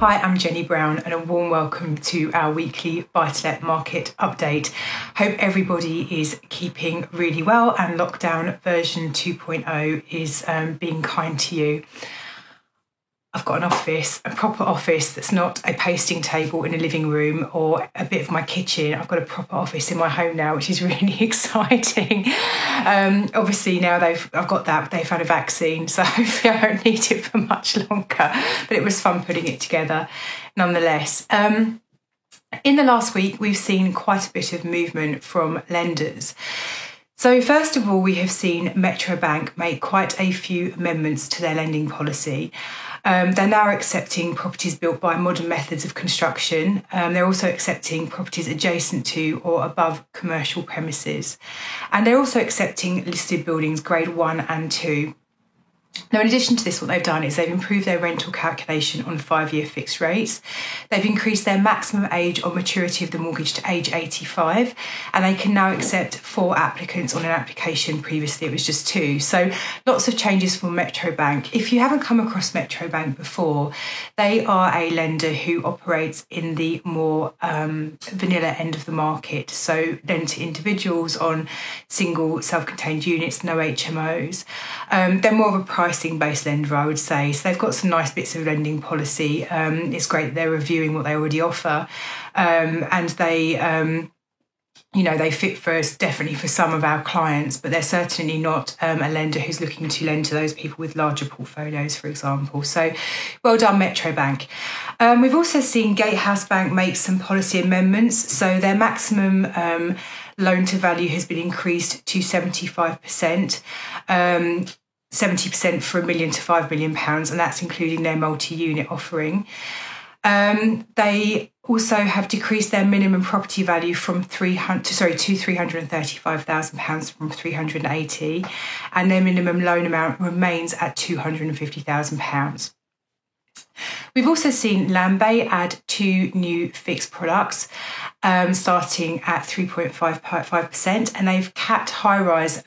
Hi, I'm Jenny Brown and a warm welcome to our weekly Buy-to-Let market update. Hope everybody is keeping really well and lockdown version 2.0 is being kind to you. I've got an office, a proper office that's not a pasting table in a living room or a bit of my kitchen. I've got a proper office in my home now, which is really exciting. Obviously now I've got that, they found a vaccine, so hopefully I won't need it for much longer, but it was fun putting it together nonetheless. In the last week, we've seen quite a bit of movement from lenders. So first of all, we have seen Metro Bank make quite a few amendments to their lending policy. They're now accepting properties built by modern methods of construction. They're also accepting properties adjacent to or above commercial premises. And they're also accepting listed buildings grade 1 and 2. Now, in addition to this, what they've done is they've improved their rental calculation on 5-year fixed rates. They've increased their maximum age or maturity of the mortgage to age 85, and they can now accept 4 applicants on an application. Previously, it was just 2. So lots of changes for Metro Bank. If you haven't come across Metro Bank before, they are a lender who operates in the more vanilla end of the market. So lend to individuals on single self-contained units, no HMOs. They're more of a pricing-based lender, I would say. So they've got some nice bits of lending policy. It's great that they're reviewing what they already offer, and they, they fit for us, definitely for some of our clients, but they're certainly not a lender who's looking to lend to those people with larger portfolios, for example. So well done, Metro Bank. We've also seen Gatehouse Bank make some policy amendments. So their maximum loan to value has been increased to 75%. 70% for £1 million to £5 million, and that's including their multi-unit offering. They also have decreased their minimum property value from to £335,000 from £380,000, and their minimum loan amount remains at £250,000. We've also seen Landbay add 2 new fixed products, starting at 3.55%, and they've capped high-rise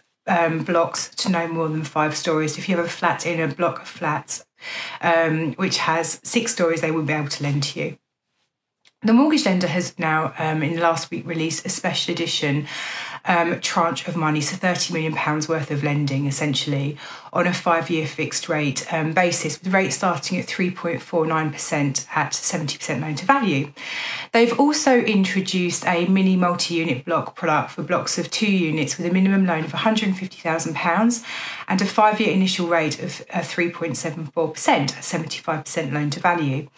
blocks to no more than 5 stories. If you have a flat in a block of flats which has 6 stories, they will be able to lend to you. The mortgage lender has now, in the last week, released a special edition tranche of money, so £30 million worth of lending, essentially, on a 5-year fixed rate basis, with rates starting at 3.49% at 70% loan to value. They've also introduced a mini multi-unit block product for blocks of 2 units with a minimum loan of £150,000 and a 5-year initial rate of 3.74% at 75% loan to value.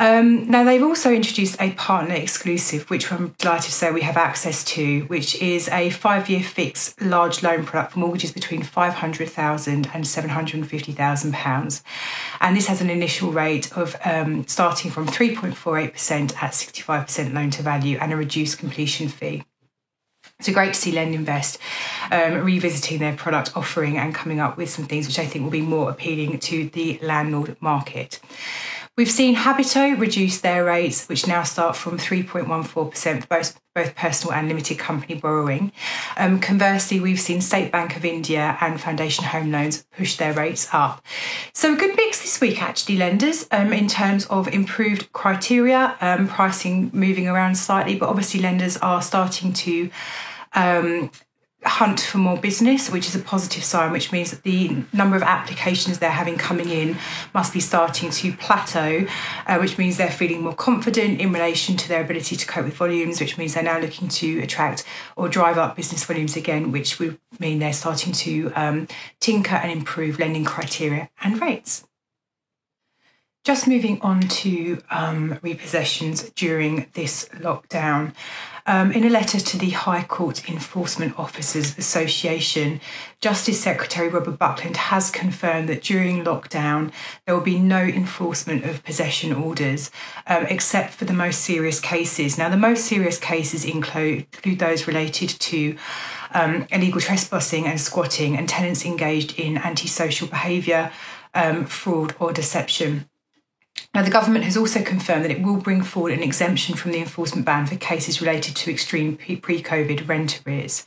Now, they've also introduced a partner exclusive, which I'm delighted to say we have access to, which is a 5-year fixed large loan product for mortgages between £500,000 and £750,000. And this has an initial rate of starting from 3.48% at 65% loan to value and a reduced completion fee. It's great to see LendInvest revisiting their product offering and coming up with some things which I think will be more appealing to the landlord market. We've seen Habito reduce their rates, which now start from 3.14% for both personal and limited company borrowing. Conversely, we've seen State Bank of India and Foundation Home Loans push their rates up. So a good mix this week, actually, lenders, in terms of improved criteria, pricing moving around slightly, but obviously lenders are starting to hunt for more business, which is a positive sign, which means that the number of applications they're having coming in must be starting to plateau, which means they're feeling more confident in relation to their ability to cope with volumes, which means they're now looking to attract or drive up business volumes again, which would mean they're starting to tinker and improve lending criteria and rates. Just moving on to repossessions during this lockdown. In a letter to the High Court Enforcement Officers Association, Justice Secretary Robert Buckland has confirmed that during lockdown there will be no enforcement of possession orders except for the most serious cases. Now, the most serious cases include those related to illegal trespassing and squatting and tenants engaged in antisocial behaviour, fraud or deception. Now, the government has also confirmed that it will bring forward an exemption from the enforcement ban for cases related to extreme pre-COVID rent arrears.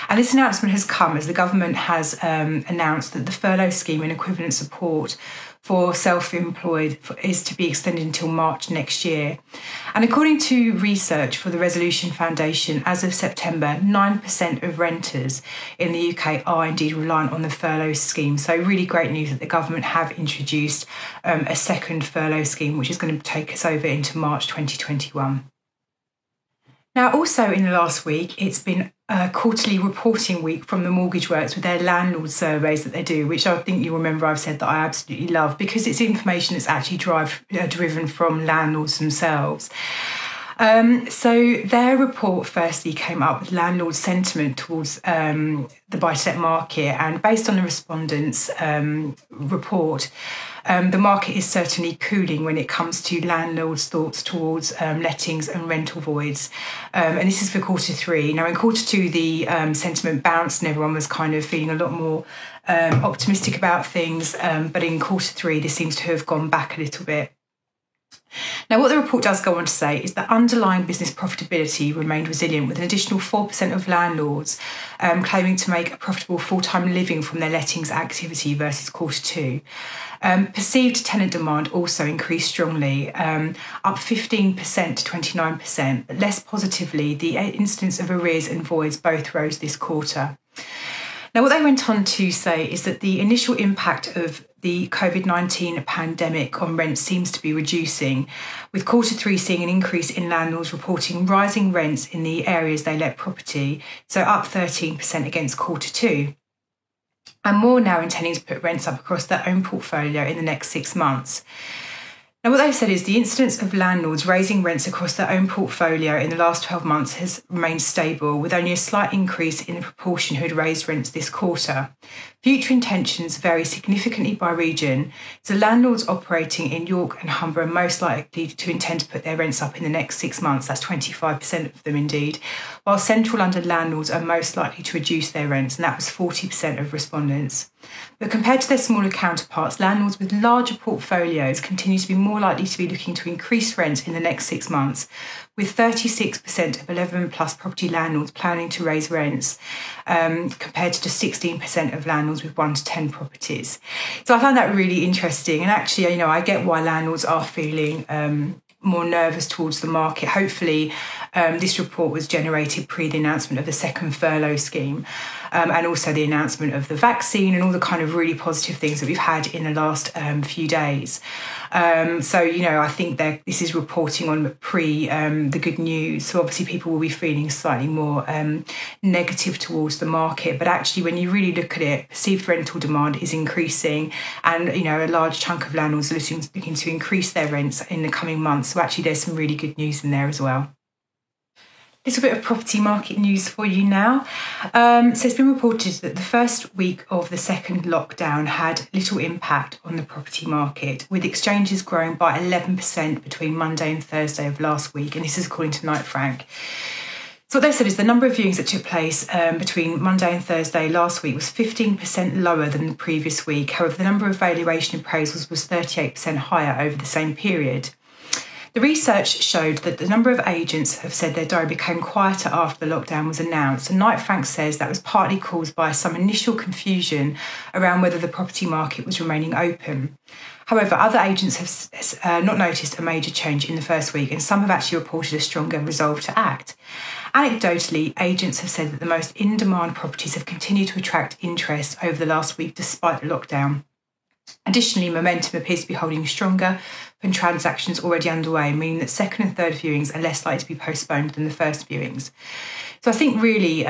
And this announcement has come as the government has announced that the furlough scheme and equivalent support for self-employed is to be extended until March next year. And according to research for the Resolution Foundation, as of September, 9% of renters in the UK are indeed reliant on the furlough scheme. So really great news that the government have introduced a second furlough scheme, which is going to take us over into March 2021. Now, also in the last week, it's been a quarterly reporting week from the Mortgage Works with their landlord surveys that they do, which I think you'll remember I've said that I absolutely love because it's information that's actually driven from landlords themselves. So their report firstly came up with landlord sentiment towards the buy-to-let market, and based on the respondents' report, the market is certainly cooling when it comes to landlords' thoughts towards lettings and rental voids. And this is for quarter three. Now, in quarter two, the sentiment bounced and everyone was kind of feeling a lot more optimistic about things. But in quarter three, this seems to have gone back a little bit. Now, what the report does go on to say is that underlying business profitability remained resilient, with an additional 4% of landlords claiming to make a profitable full-time living from their lettings activity versus quarter two. Perceived tenant demand also increased strongly, up 15% to 29%. But less positively, the incidence of arrears and voids both rose this quarter. Now, what they went on to say is that the initial impact of the COVID-19 pandemic on rents seems to be reducing, with quarter three seeing an increase in landlords reporting rising rents in the areas they let property, so up 13% against quarter two. And more now intending to put rents up across their own portfolio in the next 6 months. Now, what they've said is the incidence of landlords raising rents across their own portfolio in the last 12 months has remained stable, with only a slight increase in the proportion who had raised rents this quarter. Future intentions vary significantly by region, so landlords operating in York and Humber are most likely to intend to put their rents up in the next 6 months. That's 25% of them indeed, while central London landlords are most likely to reduce their rents, and that was 40% of respondents. But compared to their smaller counterparts, landlords with larger portfolios continue to be more likely to be looking to increase rent in the next 6 months, with 36% of 11 plus property landlords planning to raise rents, compared to just 16% of landlords with 1 to 10 properties. So I found that really interesting. And actually, I get why landlords are feeling more nervous towards the market. Hopefully, this report was generated pre the announcement of the second furlough scheme, and also the announcement of the vaccine and all the kind of really positive things that we've had in the last few days. So, I think that this is reporting on pre the good news. So obviously people will be feeling slightly more negative towards the market. But actually, when you really look at it, perceived rental demand is increasing, and, a large chunk of landlords are looking to increase their rents in the coming months. So actually there's some really good news in there as well. Little bit of property market news for you now. So it's been reported that the first week of the second lockdown had little impact on the property market, with exchanges growing by 11% between Monday and Thursday of last week, and this is according to Knight Frank. So what they said is the number of viewings that took place between Monday and Thursday last week was 15% lower than the previous week. However, the number of valuation appraisals was 38% higher over the same period. The research showed that the number of agents have said their diary became quieter after the lockdown was announced, and Knight Frank says that was partly caused by some initial confusion around whether the property market was remaining open. However, other agents have not noticed a major change in the first week, and some have actually reported a stronger resolve to act. Anecdotally, agents have said that the most in-demand properties have continued to attract interest over the last week despite the lockdown. Additionally, momentum appears to be holding stronger than transactions already underway, meaning that second and third viewings are less likely to be postponed than the first viewings. So I think really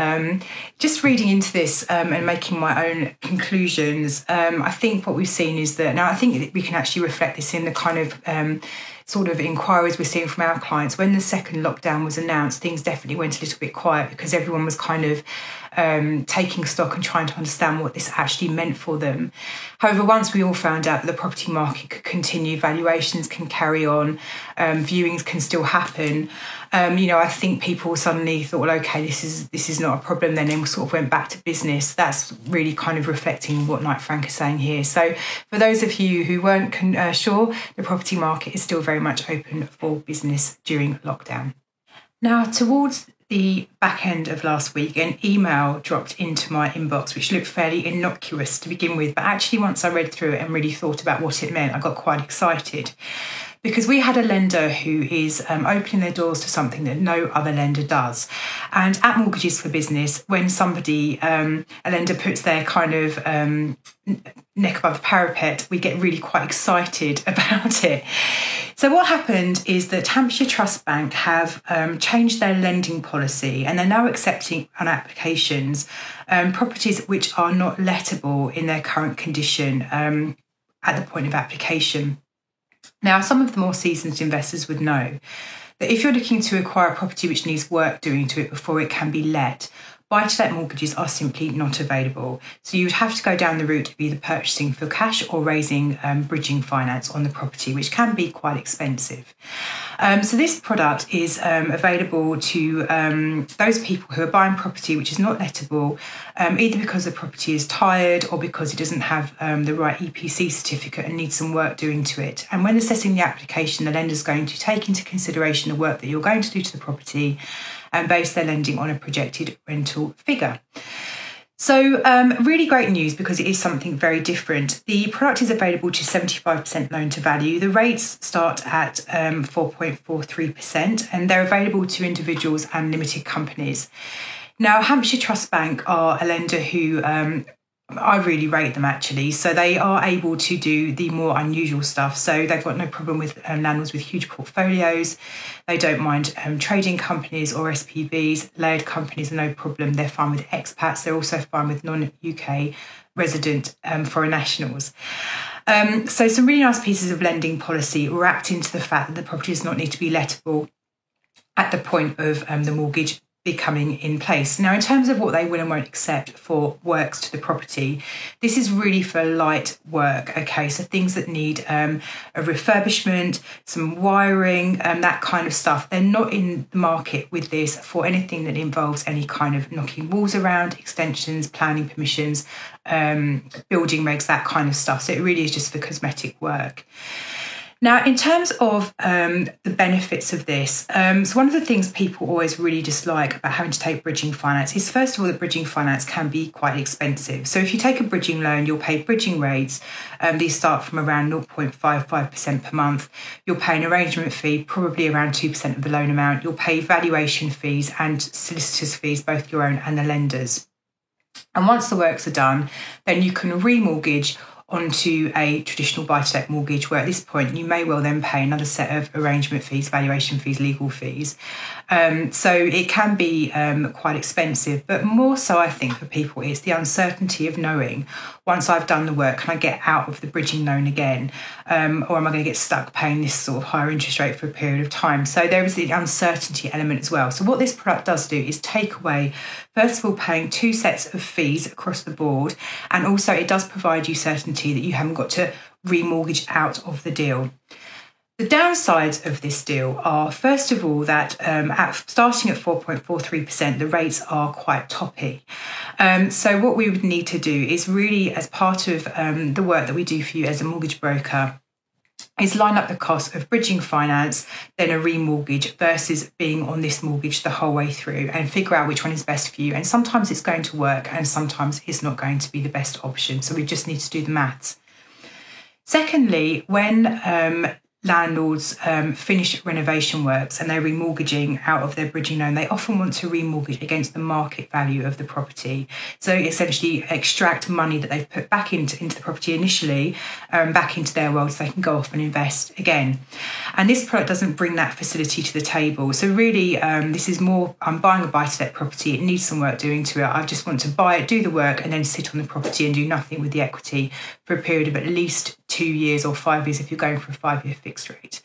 just reading into this and making my own conclusions, I think what we've seen is that, now I think we can actually reflect this in the kind of sort of inquiries we're seeing from our clients. When the second lockdown was announced, things definitely went a little bit quiet because everyone was kind of taking stock and trying to understand what this actually meant for them. However, once we all found out that the property market could continue, valuations can carry on, viewings can still happen, I think people suddenly thought, well, okay, this is not a problem then, and sort of went back to business. That's really kind of reflecting what Knight Frank is saying here. So for those of you who weren't sure, the property market is still very much open for business during lockdown. Now, towards the back end of last week, an email dropped into my inbox, which looked fairly innocuous to begin with. But actually, once I read through it and really thought about what it meant, I got quite excited. Because we had a lender who is opening their doors to something that no other lender does. And at Mortgages for Business, when somebody, a lender puts their kind of neck above the parapet, we get really quite excited about it. So what happened is that Hampshire Trust Bank have changed their lending policy, and they're now accepting on applications properties which are not lettable in their current condition at the point of application. Now, some of the more seasoned investors would know that if you're looking to acquire a property which needs work doing to it before it can be let, buy-to-let mortgages are simply not available. So you would have to go down the route of either purchasing for cash or raising bridging finance on the property, which can be quite expensive. So this product is available to those people who are buying property which is not lettable, either because the property is tired or because it doesn't have the right EPC certificate and needs some work doing to it. And when assessing the application, the lender is going to take into consideration the work that you're going to do to the property and base their lending on a projected rental figure. So really great news, because it is something very different. The product is available to 75% loan to value. The rates start at 4.43%, and they're available to individuals and limited companies. Now, Hampshire Trust Bank are a lender who I really rate them, actually. So they are able to do the more unusual stuff. So they've got no problem with landlords with huge portfolios. They don't mind trading companies or SPVs. Layered companies are no problem. They're fine with expats. They're also fine with non-UK resident foreign nationals. So some really nice pieces of lending policy wrapped into the fact that the property does not need to be lettable at the point of the mortgage becoming in place. Now, in terms of what they will and won't accept for works to the property, this is really for light work, okay? So things that need a refurbishment, some wiring, that kind of stuff. They're not in the market with this for anything that involves any kind of knocking walls around, extensions, planning permissions, building regs, that kind of stuff. So it really is just for cosmetic work. Now, in terms of the benefits of this, so one of the things people always really dislike about having to take bridging finance is, first of all, that bridging finance can be quite expensive. So if you take a bridging loan, you'll pay bridging rates. These start from around 0.55% per month. You'll pay an arrangement fee, probably around 2% of the loan amount. You'll pay valuation fees and solicitors' fees, both your own and the lender's. And once the works are done, then you can remortgage onto a traditional buy-to-let mortgage, where at this point you may well then pay another set of arrangement fees, valuation fees, legal fees. So it can be quite expensive, but more so I think for people it's the uncertainty of knowing, once I've done the work, can I get out of the bridging loan again? Or am I going to get stuck paying this sort of higher interest rate for a period of time? So there is the uncertainty element as well. So what this product does do is take away, first of all, paying two sets of fees across the board, and also it does provide you certainty that you haven't got to remortgage out of the deal. The downsides of this deal are, first of all, that starting at 4.43%, the rates are quite toppy. So what we would need to do is really, as part of the work that we do for you as a mortgage broker, is line up the cost of bridging finance, then a remortgage versus being on this mortgage the whole way through, and figure out which one is best for you. And sometimes it's going to work and sometimes it's not going to be the best option. So we just need to do the maths. Secondly, when landlords finish renovation works and they're remortgaging out of their bridging loan, they often want to remortgage against the market value of the property. So essentially extract money that they've put back into the property initially, back into their world, so they can go off and invest again. And this product doesn't bring that facility to the table. So really, this is more, I'm buying a buy-to-let property, it needs some work doing to it. I just want to buy it, do the work, and then sit on the property and do nothing with the equity for a period of at least 2 years or 5 years if you're going for a 5-year fixed rate.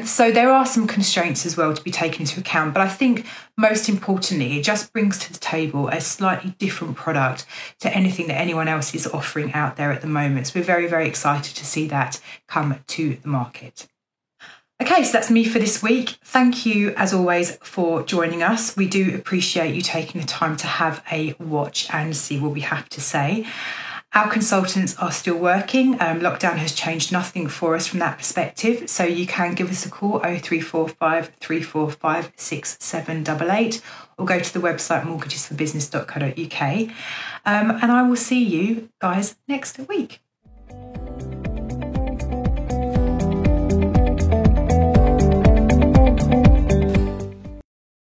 So there are some constraints as well to be taken into account, but I think most importantly, it just brings to the table a slightly different product to anything that anyone else is offering out there at the moment. So we're very, very excited to see that come to the market. Okay, so that's me for this week. Thank you, as always, for joining us. We do appreciate you taking the time to have a watch and see what we have to say. Our consultants are still working. Lockdown has changed nothing for us from that perspective. So you can give us a call, 0345 345 6788, or go to the website mortgagesforbusiness.co.uk. And I will see you guys next week.